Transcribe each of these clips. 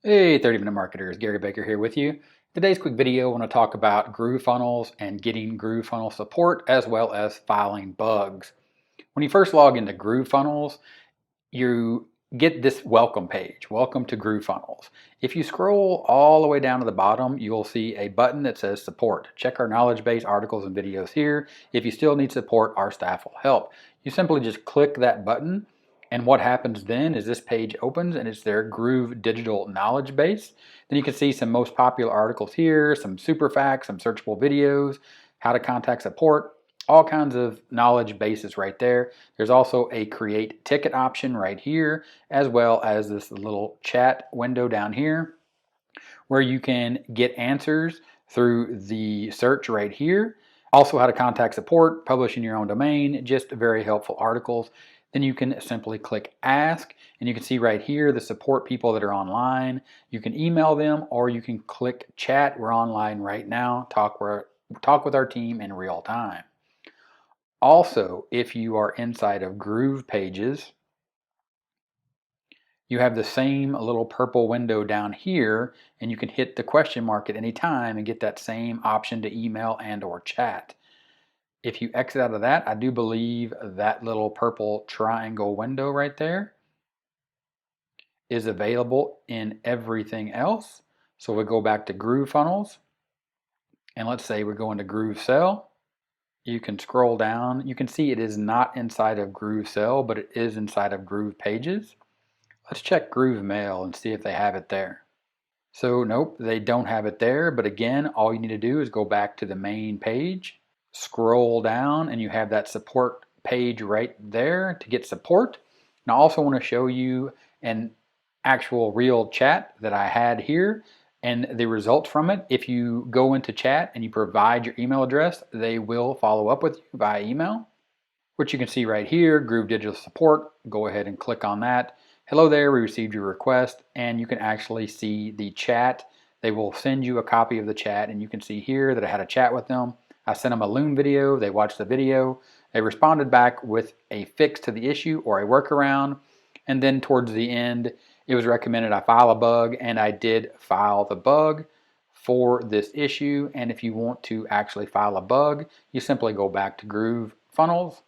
Hey, 30-minute marketers, Gary Baker here with you. Today's quick video, I want to talk about Groovefunnels and getting Groovefunnels support as well as filing bugs. When you first log into Groovefunnels, you get this welcome page, welcome to Groovefunnels. If you scroll all the way down to the bottom, you'll see a button that says support. Check our knowledge base articles and videos here. If you still need support, our staff will help. You simply just click that button, and what happens then is this page opens and it's their Groove digital knowledge base. Then you can see some most popular articles here, some super facts, some searchable videos, how to contact support, all kinds of knowledge bases right there. There's also a create ticket option right here, as well as this little chat window down here where you can get answers through the search right here. Also how to contact support, publish in your own domain, just very helpful articles. Then you can simply click ask, and you can see right here the support people that are online. You can email them or you can click chat. We're online right now, talk with our team in real time. Also, if you are inside of Groove pages, you have the same little purple window down here, and you can hit the question mark at any time and get that same option to email and or chat. If you exit out of that, I do believe that little purple triangle window right there is available in everything else. So we go back to Groovefunnels, and let's say we're going to Groove Sell. You can scroll down. You can see it is not inside of Groove Sell, but it is inside of Groove Pages. Let's check Groove Mail and see if they have it there. So nope, they don't have it there, but again, all you need to do is go back to the main page, scroll down, and you have that support page right there to get support. And I also want to show you an actual real chat that I had here and the result from it. If you go into chat and you provide your email address, they will follow up with you via email, which you can see right here, Groove Digital Support. Go ahead and click on that. Hello there, we received your request, and you can actually see the chat. They will send you a copy of the chat, and you can see here that I had a chat with them. I sent them a Loom video, they watched the video, they responded back with a fix to the issue or a workaround, and then towards the end, it was recommended I file a bug, and I did file the bug for this issue. And if you want to actually file a bug, you simply go back to Groovefunnels,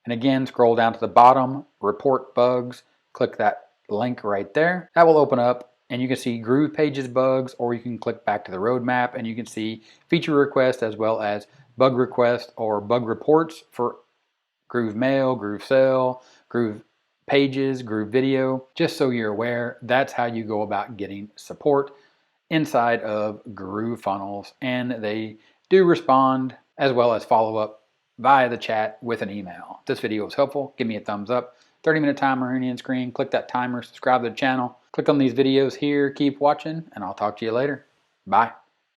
and again, scroll down to the bottom, report bugs, click that link right there. That will open up and you can see Groove Pages bugs, or you can click back to the roadmap and you can see feature requests as well as bug requests or bug reports for Groove Mail, Groove Sell, Groove Pages, Groove Video. Just so you're aware, that's how you go about getting support inside of Groovefunnels, and they do respond as well as follow up via the chat with an email. If this video was helpful, give me a thumbs up. 30-minute timer on the end screen. Click that timer, subscribe to the channel. Click on these videos here, keep watching, and I'll talk to you later. Bye.